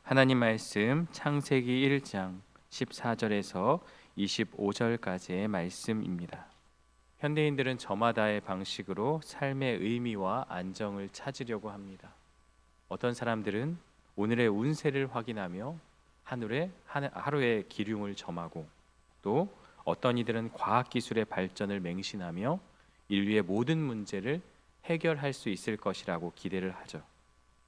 하나님 말씀 창세기 1장 14절에서 25절까지의 말씀입니다. 현대인들은 저마다의 방식으로 삶의 의미와 안정을 찾으려고 합니다. 어떤 사람들은 오늘의 운세를 확인하며 하루의 기륭을 점하고, 또 어떤 이들은 과학기술의 발전을 맹신하며 인류의 모든 문제를 해결할 수 있을 것이라고 기대를 하죠.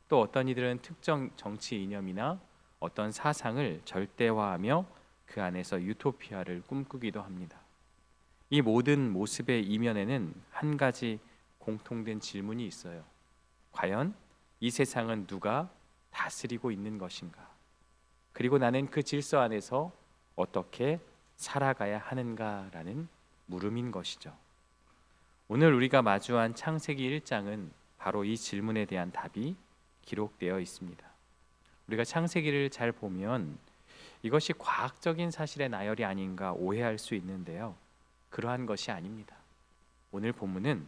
또 어떤 이들은 특정 정치 이념이나 어떤 사상을 절대화하며 그 안에서 유토피아를 꿈꾸기도 합니다. 이 모든 모습의 이면에는 한 가지 공통된 질문이 있어요. 과연 이 세상은 누가 다스리고 있는 것인가? 그리고 나는 그 질서 안에서 어떻게 살아가야 하는가라는 물음인 것이죠. 오늘 우리가 마주한 창세기 1장은 바로 이 질문에 대한 답이 기록되어 있습니다. 우리가 창세기를 잘 보면 이것이 과학적인 사실의 나열이 아닌가 오해할 수 있는데요. 그러한 것이 아닙니다. 오늘 본문은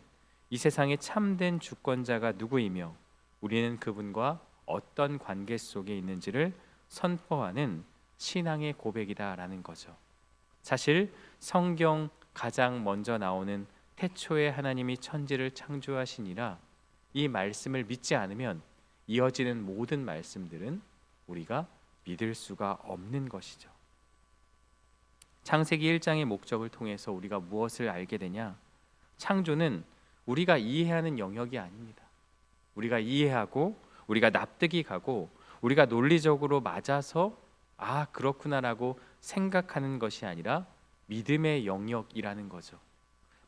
이 세상의 참된 주권자가 누구이며 우리는 그분과 어떤 관계 속에 있는지를 선포하는 신앙의 고백이다라는 거죠. 사실 성경 가장 먼저 나오는 태초에 하나님이 천지를 창조하시니라, 이 말씀을 믿지 않으면 이어지는 모든 말씀들은 우리가 믿을 수가 없는 것이죠. 창세기 1장의 목적을 통해서 우리가 무엇을 알게 되냐? 창조는 우리가 이해하는 영역이 아닙니다. 우리가 이해하고 우리가 납득이 가고 우리가 논리적으로 맞아서 그렇구나라고 생각하는 것이 아니라 믿음의 영역이라는 거죠.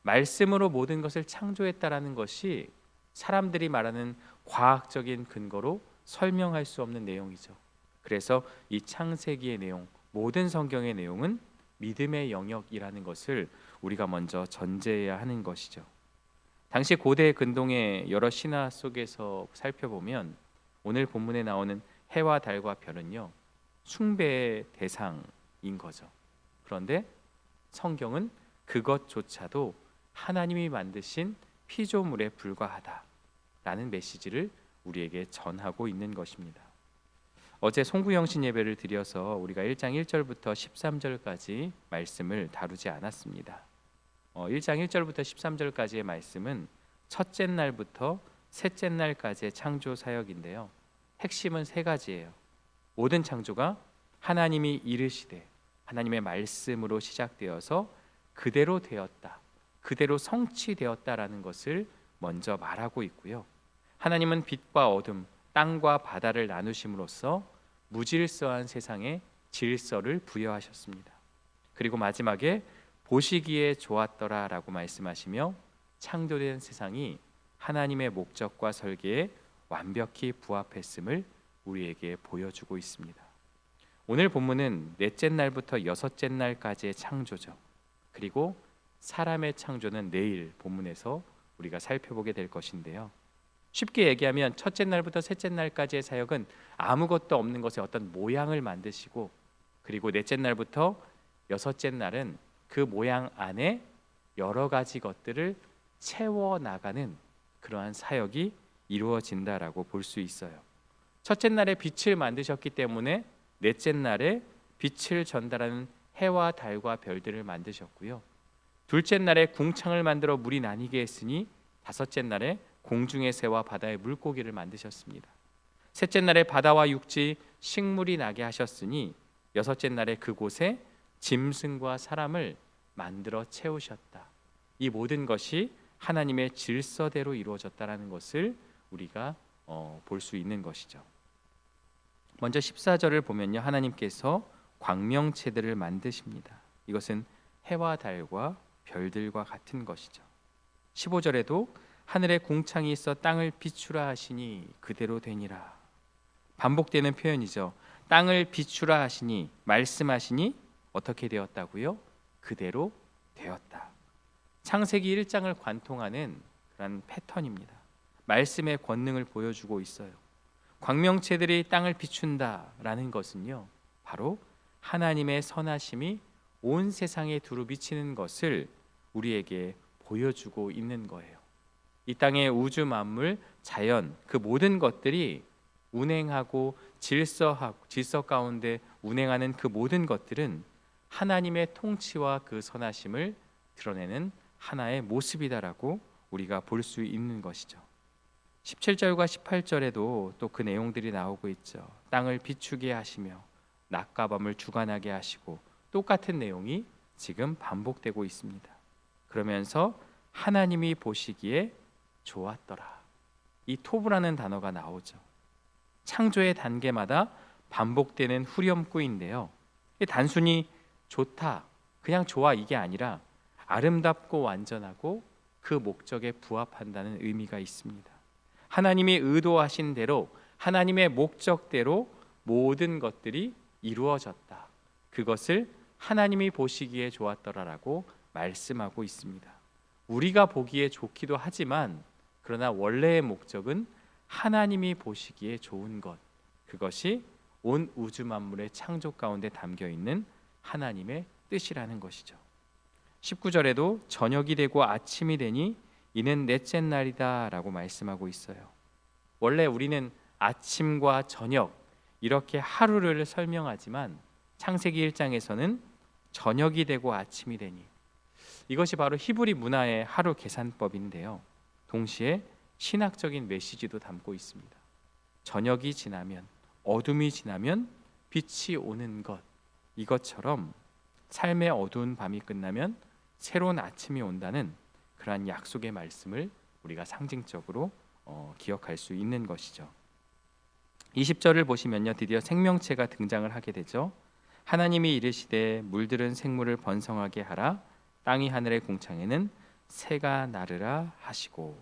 말씀으로 모든 것을 창조했다라는 것이 사람들이 말하는 과학적인 근거로 설명할 수 없는 내용이죠. 그래서 이 창세기의 내용, 모든 성경의 내용은 믿음의 영역이라는 것을 우리가 먼저 전제해야 하는 것이죠. 당시 고대 근동의 여러 신화 속에서 살펴보면 오늘 본문에 나오는 해와 달과 별은요, 숭배의 대상인 거죠. 그런데 성경은 그것조차도 하나님이 만드신 피조물에 불과하다라는 메시지를 우리에게 전하고 있는 것입니다. 어제 송구영신 예배를 드려서 우리가 1장 1절부터 13절까지 말씀을 다루지 않았습니다. 1장 1절부터 13절까지의 말씀은 첫째 날부터 셋째 날까지의 창조 사역인데요. 핵심은 세 가지예요. 모든 창조가 하나님이 이르시되 하나님의 말씀으로 시작되어서 그대로 되었다, 그대로 성취되었다라는 것을 먼저 말하고 있고요. 하나님은 빛과 어둠, 땅과 바다를 나누심으로써 무질서한 세상에 질서를 부여하셨습니다. 그리고 마지막에 보시기에 좋았더라라고 말씀하시며 창조된 세상이 하나님의 목적과 설계에 완벽히 부합했음을 우리에게 보여주고 있습니다. 오늘 본문은 넷째 날부터 여섯째 날까지의 창조죠. 그리고 사람의 창조는 내일 본문에서 우리가 살펴보게 될 것인데요. 쉽게 얘기하면 첫째 날부터 셋째 날까지의 사역은 아무것도 없는 것에 어떤 모양을 만드시고, 그리고 넷째 날부터 여섯째 날은 그 모양 안에 여러 가지 것들을 채워나가는 그러한 사역이 이루어진다라고 볼 수 있어요. 첫째 날에 빛을 만드셨기 때문에 넷째 날에 빛을 전달하는 해와 달과 별들을 만드셨고요. 둘째 날에 궁창을 만들어 물이 나뉘게 했으니 다섯째 날에 공중의 새와 바다의 물고기를 만드셨습니다. 셋째 날에 바다와 육지, 식물이 나게 하셨으니 여섯째 날에 그곳에 짐승과 사람을 만들어 채우셨다. 이 모든 것이 하나님의 질서대로 이루어졌다라는 것을 우리가 볼 수 있는 것이죠. 먼저 14절을 보면요, 하나님께서 광명체들을 만드십니다. 이것은 해와 달과 별들과 같은 것이죠. 15절에도 하늘에 궁창이 있어 땅을 비추라 하시니 그대로 되니라. 반복되는 표현이죠. 땅을 비추라 하시니, 말씀하시니 어떻게 되었다고요? 그대로 되었다. 창세기 1장을 관통하는 그런 패턴입니다. 말씀의 권능을 보여주고 있어요. 광명체들이 땅을 비춘다라는 것은요, 바로 하나님의 선하심이 온 세상에 두루 비치는 것을 우리에게 보여주고 있는 거예요. 이 땅의 우주 만물, 자연, 그 모든 것들이 운행하고 질서 가운데 운행하는 그 모든 것들은 하나님의 통치와 그 선하심을 드러내는 하나의 모습이다라고 우리가 볼 수 있는 것이죠. 17절과 18절에도 또 그 내용들이 나오고 있죠. 땅을 비추게 하시며 낮과 밤을 주관하게 하시고, 똑같은 내용이 지금 반복되고 있습니다. 그러면서 하나님이 보시기에 좋았더라. 이 토브라는 단어가 나오죠. 창조의 단계마다 반복되는 후렴구인데요. 단순히 좋다, 그냥 좋아 이게 아니라 아름답고 완전하고 그 목적에 부합한다는 의미가 있습니다. 하나님이 의도하신 대로, 하나님의 목적대로 모든 것들이 이루어졌다. 그것을 하나님이 보시기에 좋았더라라고 말씀하고 있습니다. 우리가 보기에 좋기도 하지만 그러나 원래의 목적은 하나님이 보시기에 좋은 것, 그것이 온 우주 만물의 창조 가운데 담겨 있는 하나님의 뜻이라는 것이죠. 19절에도 저녁이 되고 아침이 되니 이는 넷째 날이다 라고 말씀하고 있어요. 원래 우리는 아침과 저녁 이렇게 하루를 설명하지만 창세기 1장에서는 저녁이 되고 아침이 되니, 이것이 바로 히브리 문화의 하루 계산법인데요. 동시에 신학적인 메시지도 담고 있습니다. 저녁이 지나면, 어둠이 지나면 빛이 오는 것, 이것처럼 삶의 어두운 밤이 끝나면 새로운 아침이 온다는 그러한 약속의 말씀을 우리가 상징적으로 기억할 수 있는 것이죠. 20절을 보시면요, 드디어 생명체가 등장을 하게 되죠. 하나님이 이르시되 물들은 생물을 번성하게 하라. 땅이 하늘의 궁창에는 새가 나르라 하시고.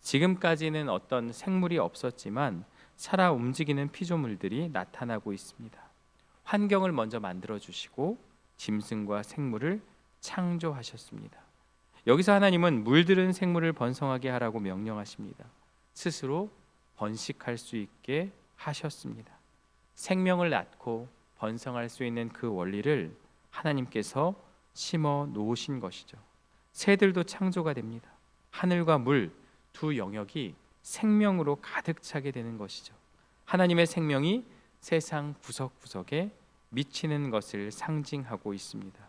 지금까지는 어떤 생물이 없었지만 살아 움직이는 피조물들이 나타나고 있습니다. 환경을 먼저 만들어 주시고 짐승과 생물을 창조하셨습니다. 여기서 하나님은 물들은 생물을 번성하게 하라고 명령하십니다. 스스로 번식할 수 있게 하셨습니다. 생명을 낳고 번성할 수 있는 그 원리를 하나님께서 심어 놓으신 것이죠. 새들도 창조가 됩니다. 하늘과 물 두 영역이 생명으로 가득 차게 되는 것이죠. 하나님의 생명이 세상 구석구석에 미치는 것을 상징하고 있습니다.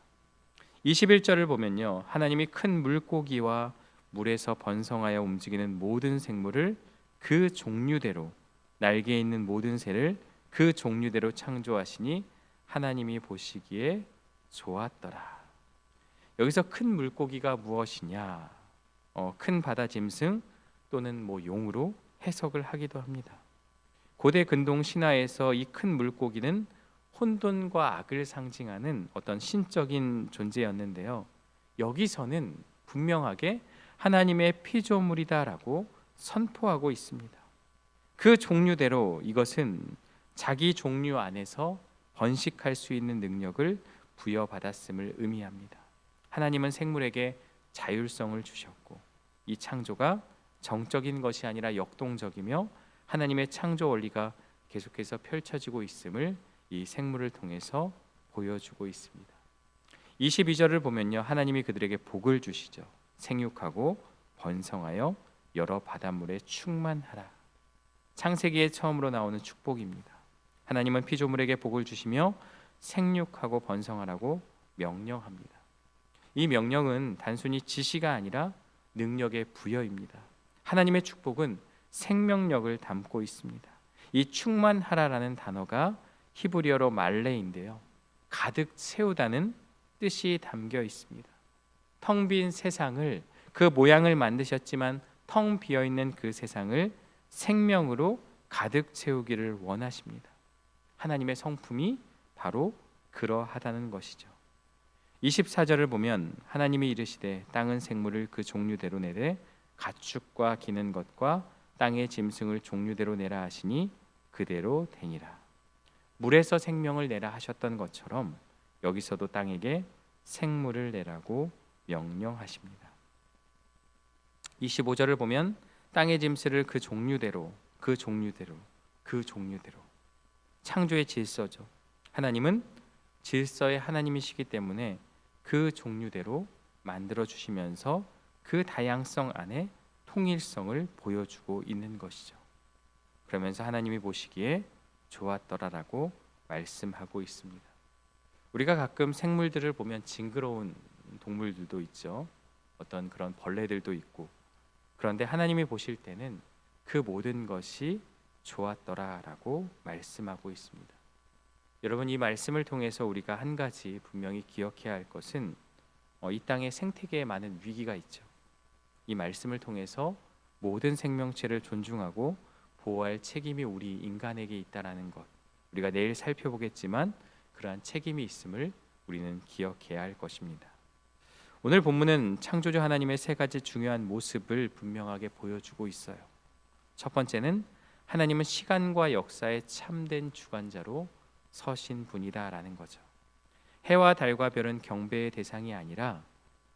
21절을 보면요, 하나님이 큰 물고기와 물에서 번성하여 움직이는 모든 생물을 그 종류대로, 날개 있는 모든 새를 그 종류대로 창조하시니 하나님이 보시기에 좋았더라. 여기서 큰 물고기가 무엇이냐? 큰 바다 짐승 또는 용으로 해석을 하기도 합니다. 고대 근동 신화에서 이 큰 물고기는 혼돈과 악을 상징하는 어떤 신적인 존재였는데요. 여기서는 분명하게 하나님의 피조물이다라고 선포하고 있습니다. 그 종류대로 이것은 자기 종류 안에서 번식할 수 있는 능력을 부여받았음을 의미합니다. 하나님은 생물에게 자율성을 주셨고, 이 창조가 정적인 것이 아니라 역동적이며 하나님의 창조 원리가 계속해서 펼쳐지고 있음을 이 생물을 통해서 보여주고 있습니다. 22절을 보면요, 하나님이 그들에게 복을 주시죠. 생육하고 번성하여 여러 바닷물에 충만하라. 창세기에 처음으로 나오는 축복입니다. 하나님은 피조물에게 복을 주시며 생육하고 번성하라고 명령합니다. 이 명령은 단순히 지시가 아니라 능력의 부여입니다. 하나님의 축복은 생명력을 담고 있습니다. 이 충만하라라는 단어가 히브리어로 말레인데요, 가득 채우다는 뜻이 담겨 있습니다. 텅 빈 세상을, 그 모양을 만드셨지만 텅 비어 있는 그 세상을 생명으로 가득 채우기를 원하십니다. 하나님의 성품이 바로 그러하다는 것이죠. 24절을 보면 하나님이 이르시되 땅은 생물을 그 종류대로 내되 가축과 기는 것과 땅의 짐승을 종류대로 내라 하시니 그대로 되니라. 물에서 생명을 내라 하셨던 것처럼 여기서도 땅에게 생물을 내라고 명령하십니다. 25절을 보면 땅의 짐승을 그 종류대로, 그 종류대로, 그 종류대로. 창조의 질서죠. 하나님은 질서의 하나님이시기 때문에 그 종류대로 만들어 주시면서 그 다양성 안에 통일성을 보여주고 있는 것이죠. 그러면서 하나님이 보시기에 좋았더라라고 말씀하고 있습니다. 우리가 가끔 생물들을 보면 징그러운 동물들도 있죠. 어떤 그런 벌레들도 있고. 그런데 하나님이 보실 때는 그 모든 것이 좋았더라라고 말씀하고 있습니다. 여러분, 이 말씀을 통해서 우리가 한 가지 분명히 기억해야 할 것은 이 땅에 생태계에 많은 위기가 있죠. 이 말씀을 통해서 모든 생명체를 존중하고 보호할 책임이 우리 인간에게 있다라는 것, 우리가 내일 살펴보겠지만 그러한 책임이 있음을 우리는 기억해야 할 것입니다. 오늘 본문은 창조주 하나님의 세 가지 중요한 모습을 분명하게 보여주고 있어요. 첫 번째는 하나님은 시간과 역사의 참된 주관자로 서신 분이다라는 거죠. 해와 달과 별은 경배의 대상이 아니라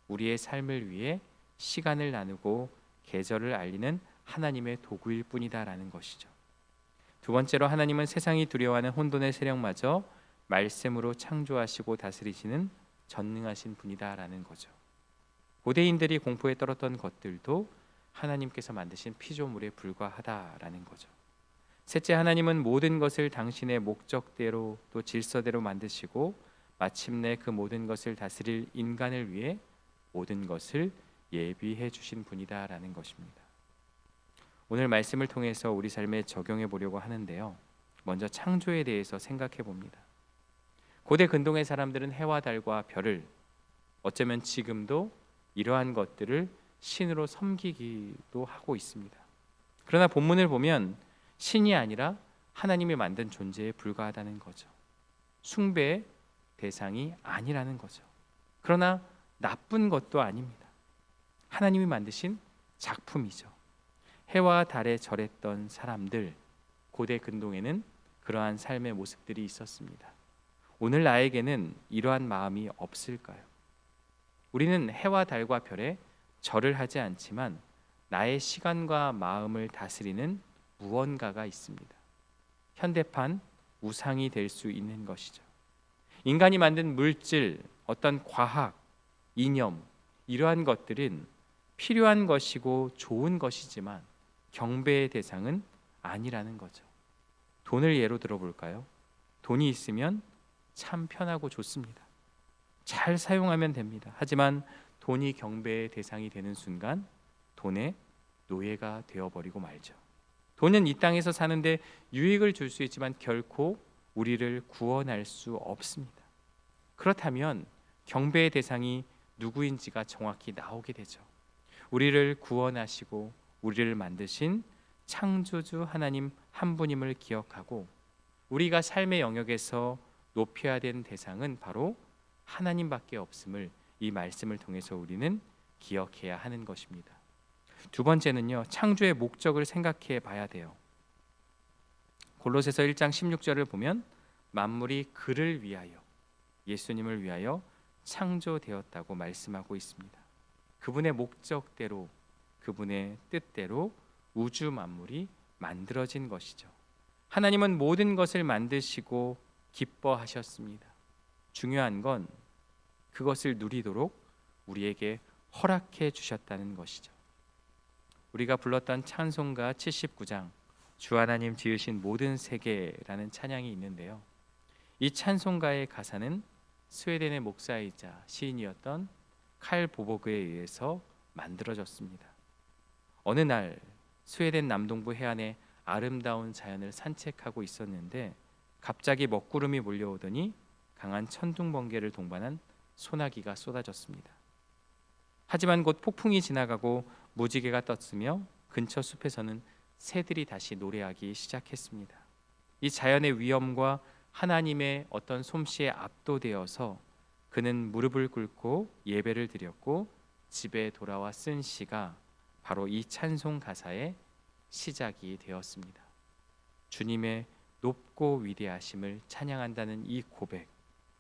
우리의 삶을 위해 시간을 나누고 계절을 알리는 하나님의 도구일 뿐이다라는 것이죠. 두 번째로 하나님은 세상이 두려워하는 혼돈의 세력마저 말씀으로 창조하시고 다스리시는 전능하신 분이다라는 거죠. 고대인들이 공포에 떨었던 것들도 하나님께서 만드신 피조물에 불과하다라는 거죠. 셋째, 하나님은 모든 것을 당신의 목적대로 또 질서대로 만드시고 마침내 그 모든 것을 다스릴 인간을 위해 모든 것을 예비해 주신 분이다라는 것입니다. 오늘 말씀을 통해서 우리 삶에 적용해 보려고 하는데요. 먼저 창조에 대해서 생각해 봅니다. 고대 근동의 사람들은 해와 달과 별을 어쩌면 지금도 이러한 것들을 신으로 섬기기도 하고 있습니다. 그러나 본문을 보면 신이 아니라 하나님이 만든 존재에 불과하다는 거죠. 숭배의 대상이 아니라는 거죠. 그러나 나쁜 것도 아닙니다. 하나님이 만드신 작품이죠. 해와 달에 절했던 사람들, 고대 근동에는 그러한 삶의 모습들이 있었습니다. 오늘 나에게는 이러한 마음이 없을까요? 우리는 해와 달과 별에 절을 하지 않지만 나의 시간과 마음을 다스리는 무언가가 있습니다. 현대판 우상이 될 수 있는 것이죠. 인간이 만든 물질, 어떤 과학, 이념, 이러한 것들은 필요한 것이고 좋은 것이지만 경배의 대상은 아니라는 거죠. 돈을 예로 들어볼까요? 돈이 있으면 참 편하고 좋습니다. 잘 사용하면 됩니다. 하지만 돈이 경배의 대상이 되는 순간 돈의 노예가 되어버리고 말죠. 돈은 이 땅에서 사는데 유익을 줄 수 있지만 결코 우리를 구원할 수 없습니다. 그렇다면 경배의 대상이 누구인지가 정확히 나오게 되죠. 우리를 구원하시고 우리를 만드신 창조주 하나님 한 분임을 기억하고 우리가 삶의 영역에서 높여야 되는 대상은 바로 하나님밖에 없음을 이 말씀을 통해서 우리는 기억해야 하는 것입니다. 두 번째는요, 창조의 목적을 생각해 봐야 돼요. 골로새서 1장 16절을 보면 만물이 그를 위하여, 예수님을 위하여 창조되었다고 말씀하고 있습니다. 그분의 목적대로, 그분의 뜻대로 우주 만물이 만들어진 것이죠. 하나님은 모든 것을 만드시고 기뻐하셨습니다. 중요한 건 그것을 누리도록 우리에게 허락해 주셨다는 것이죠. 우리가 불렀던 찬송가 79장 주 하나님 지으신 모든 세계라는 찬양이 있는데요. 이 찬송가의 가사는 스웨덴의 목사이자 시인이었던 칼 보보그에 의해서 만들어졌습니다. 어느 날 스웨덴 남동부 해안에 아름다운 자연을 산책하고 있었는데 갑자기 먹구름이 몰려오더니 강한 천둥 번개를 동반한 소나기가 쏟아졌습니다. 하지만 곧 폭풍이 지나가고 무지개가 떴으며 근처 숲에서는 새들이 다시 노래하기 시작했습니다. 이 자연의 위엄과 하나님의 어떤 솜씨에 압도되어서 그는 무릎을 꿇고 예배를 드렸고 집에 돌아와 쓴 시가 바로 이 찬송 가사의 시작이 되었습니다. 주님의 높고 위대하심을 찬양한다는 이 고백,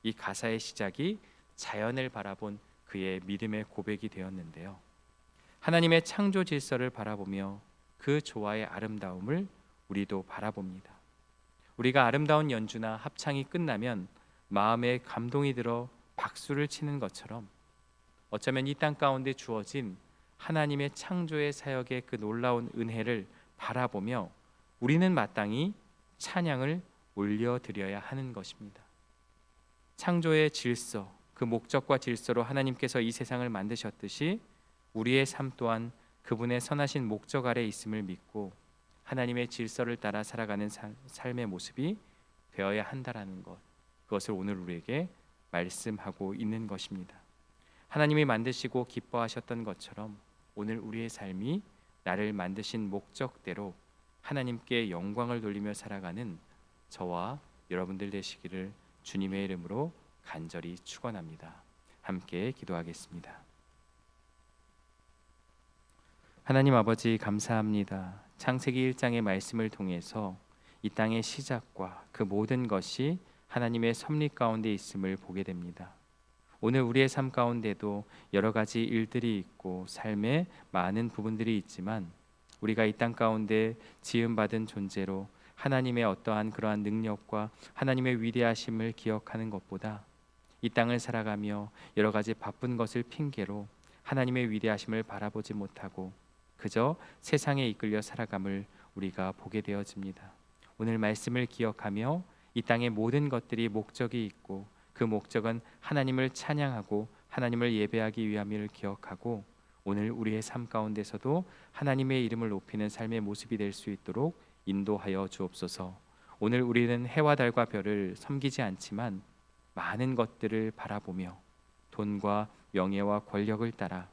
이 가사의 시작이 자연을 바라본 그의 믿음의 고백이 되었는데요. 하나님의 창조 질서를 바라보며 그 조화의 아름다움을 우리도 바라봅니다. 우리가 아름다운 연주나 합창이 끝나면 마음에 감동이 들어 박수를 치는 것처럼 어쩌면 이 땅 가운데 주어진 하나님의 창조의 사역의 그 놀라운 은혜를 바라보며 우리는 마땅히 찬양을 올려드려야 하는 것입니다. 창조의 질서, 그 목적과 질서로 하나님께서 이 세상을 만드셨듯이 우리의 삶 또한 그분의 선하신 목적 아래 있음을 믿고 하나님의 질서를 따라 살아가는 삶의 모습이 되어야 한다라는 것, 그것을 오늘 우리에게 말씀하고 있는 것입니다. 하나님이 만드시고 기뻐하셨던 것처럼 오늘 우리의 삶이 나를 만드신 목적대로 하나님께 영광을 돌리며 살아가는 저와 여러분들 되시기를 주님의 이름으로 간절히 축원합니다. 함께 기도하겠습니다. 하나님 아버지 감사합니다. 창세기 1장의 말씀을 통해서 이 땅의 시작과 그 모든 것이 하나님의 섭리 가운데 있음을 보게 됩니다. 오늘 우리의 삶 가운데도 여러 가지 일들이 있고 삶의 많은 부분들이 있지만 우리가 이 땅 가운데 지음받은 존재로 하나님의 어떠한 그러한 능력과 하나님의 위대하심을 기억하는 것보다 이 땅을 살아가며 여러 가지 바쁜 것을 핑계로 하나님의 위대하심을 바라보지 못하고 그저 세상에 이끌려 살아감을 우리가 보게 되어집니다. 오늘 말씀을 기억하며 이 땅의 모든 것들이 목적이 있고 그 목적은 하나님을 찬양하고 하나님을 예배하기 위함을 기억하고 오늘 우리의 삶 가운데서도 하나님의 이름을 높이는 삶의 모습이 될 수 있도록 인도하여 주옵소서. 오늘 우리는 해와 달과 별을 섬기지 않지만 많은 것들을 바라보며 돈과 명예와 권력을 따라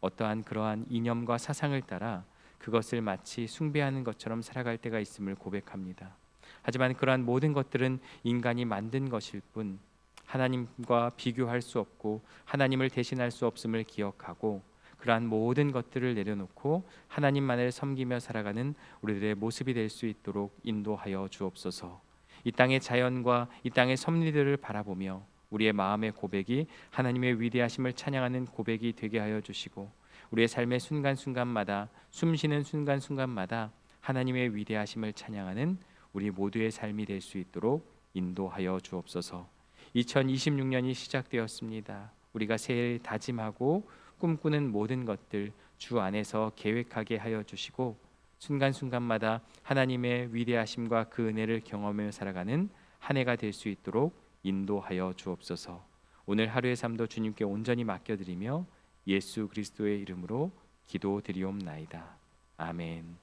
어떠한 그러한 이념과 사상을 따라 그것을 마치 숭배하는 것처럼 살아갈 때가 있음을 고백합니다. 하지만 그러한 모든 것들은 인간이 만든 것일 뿐 하나님과 비교할 수 없고 하나님을 대신할 수 없음을 기억하고 그러한 모든 것들을 내려놓고 하나님만을 섬기며 살아가는 우리들의 모습이 될 수 있도록 인도하여 주옵소서. 이 땅의 자연과 이 땅의 섭리들을 바라보며 우리의 마음의 고백이 하나님의 위대하심을 찬양하는 고백이 되게 하여 주시고 우리의 삶의 순간순간마다 숨쉬는 순간순간마다 하나님의 위대하심을 찬양하는 우리 모두의 삶이 될 수 있도록 인도하여 주옵소서. 2026년이 시작되었습니다. 우리가 새해를 다짐하고 꿈꾸는 모든 것들 주 안에서 계획하게 하여 주시고 순간순간마다 하나님의 위대하심과 그 은혜를 경험하며 살아가는 한 해가 될 수 있도록 인도하여 주옵소서. 오늘 하루의 삶도 주님께 온전히 맡겨드리며 예수 그리스도의 이름으로 기도드리옵나이다. 아멘.